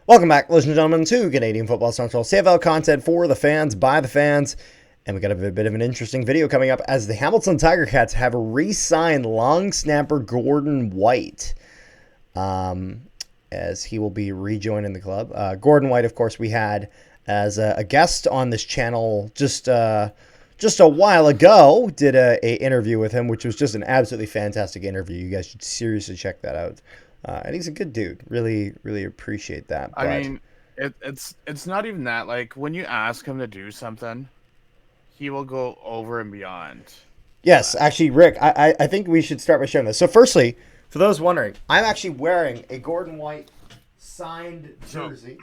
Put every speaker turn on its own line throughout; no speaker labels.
Welcome back, ladies and gentlemen, to Canadian Football Central. CFL content for the fans, by the fans. And we got a bit of an interesting video coming up as the Hamilton Tiger Cats have re-signed long snapper Gordon Whyte, as he will be rejoining the club. Gordon Whyte, of course, we had as a guest on this channel just a while ago. Did a interview with him, which was just an absolutely fantastic interview. You guys should seriously check that out. And he's a good dude. Really, really appreciate that.
I mean, it's not even that. Like, when you ask him to do something, he will go over and beyond.
Yes, actually, Rick, I think we should start by showing this. So, firstly, for those wondering, I'm actually wearing a Gordon Whyte signed jersey.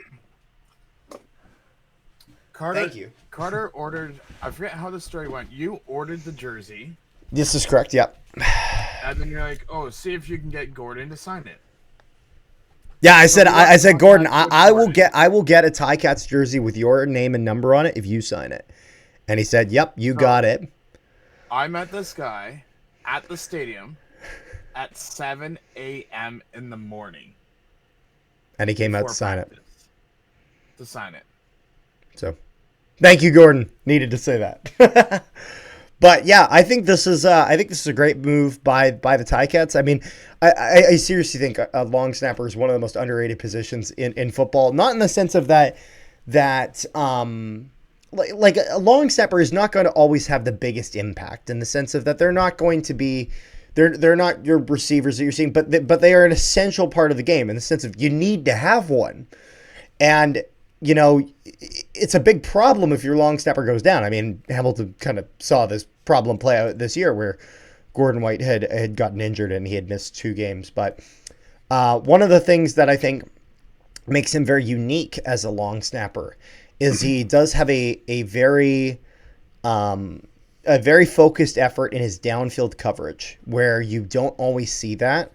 Carter,
thank you.
Carter ordered, I forget how the story went. You ordered the jersey.
This is correct, yep.
And then you're like, oh, see if you can get Gordon to sign it.
Yeah, I said, Gordon, I will get a Ticats jersey with your name and number on it if you sign it. And he said, yep, you got it.
I met this guy at the stadium at 7 a.m. in the morning.
And he came out to sign it.
To sign it.
So, thank you, Gordon. Needed to say that. But yeah, I think this is a great move by the Ticats. I mean, I seriously think a long snapper is one of the most underrated positions in football. Not in the sense of that like a long snapper is not going to always have the biggest impact, in the sense of that they're not going to be they're not your receivers that you're seeing, but they are an essential part of the game, in the sense of you need to have one. And you know, it's a big problem if your long snapper goes down. I mean, Hamilton kind of saw this problem play out this year where Gordon Whyte had gotten injured and he had missed 2 games. But one of the things that I think makes him very unique as a long snapper is he does have a very focused effort in his downfield coverage, where you don't always see that.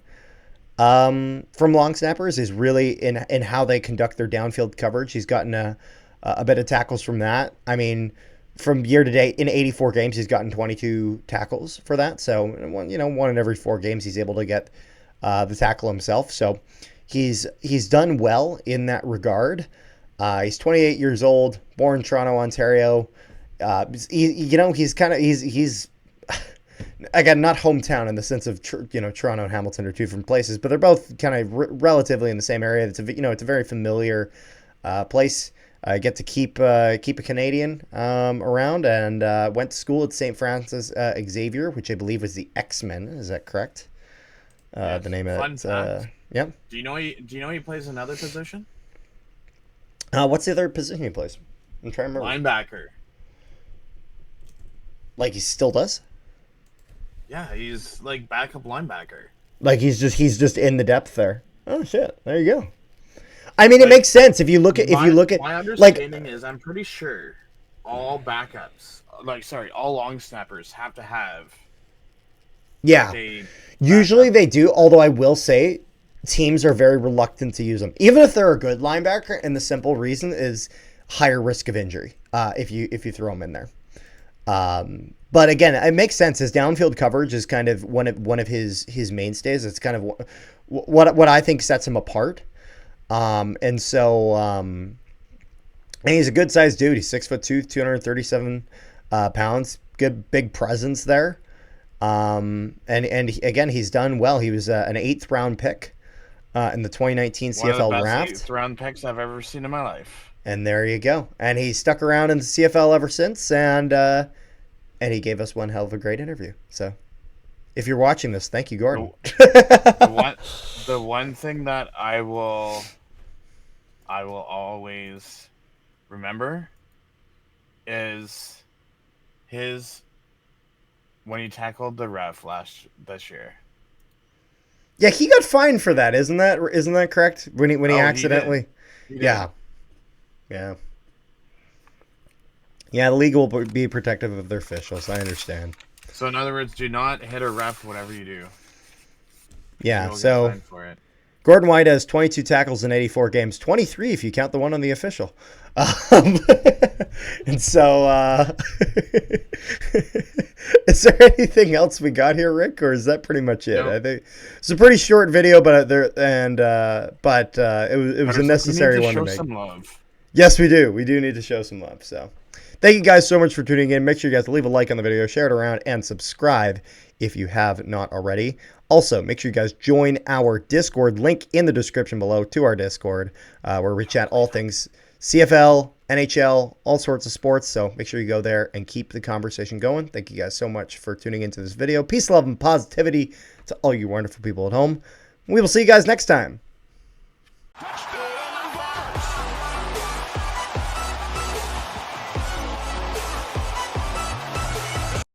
From long snappers, is really in how they conduct their downfield coverage. He's gotten a bit of tackles from that. I mean, from year to date, in 84 games, he's gotten 22 tackles for that. So, one in every 4 games, he's able to get the tackle himself. So, he's done well in that regard. He's 28 years old, born in Toronto, Ontario. He's again, not hometown in the sense of, Toronto and Hamilton are 2 different places, but they're both kind of relatively in the same area. It's a very familiar place. I get to keep a Canadian around, and went to school at St. Francis Xavier, which I believe was the X-Men. Is that correct?
Yes.
The name of
Fun
it.
fact.
Yep.
Do you know he plays another position?
What's the other position he plays? I'm trying to remember.
Linebacker.
Like he still does?
Yeah, he's like backup linebacker.
Like he's just in the depth there. Oh shit! There you go. I mean, it makes sense if you look at
my understanding is, I'm pretty sure all backups, all long snappers have to have.
Yeah, usually they do. Although I will say, teams are very reluctant to use them, even if they're a good linebacker. And the simple reason is higher risk of injury if you throw them in there. But again, it makes sense. His downfield coverage is kind of one of his mainstays. It's kind of what I think sets him apart. And he's a good sized dude. He's 6'2", 237 pounds. Good big presence there. And again, he's done well. He was an 8th round pick in the 2019 CFL
draft. One of the
draft.
best 8th round picks I've ever seen in my life.
And there you go. And he stuck around in the CFL ever since, and he gave us one hell of a great interview. So, if you're watching this, thank you, Gordon.
The one thing that I will always remember is when he tackled the ref this year.
Yeah, he got fined for that, isn't that correct? When he accidentally,
he did.
Yeah. Yeah, the league will be protective of their officials. I understand.
So, in other words, do not hit a ref, whatever you do.
Yeah,
You'll get
so
fined for it.
Gordon Whyte has 22 tackles in 84 games, 23 if you count the one on the official. And so, Is there anything else we got here, Rick, or is that pretty much it?
Nope.
I think it's a pretty short video, but it was a necessary one to
show
make.
some love.
Yes, we do. We do need to show some love. So, thank you guys so much for tuning in. Make sure you guys leave a like on the video, share it around, and subscribe if you have not already. Also, make sure you guys join our Discord. Link in the description below to our Discord, where we chat all things CFL, NHL, all sorts of sports. So make sure you go there and keep the conversation going. Thank you guys so much for tuning into this video. Peace, love, and positivity to all you wonderful people at home. We will see you guys next time.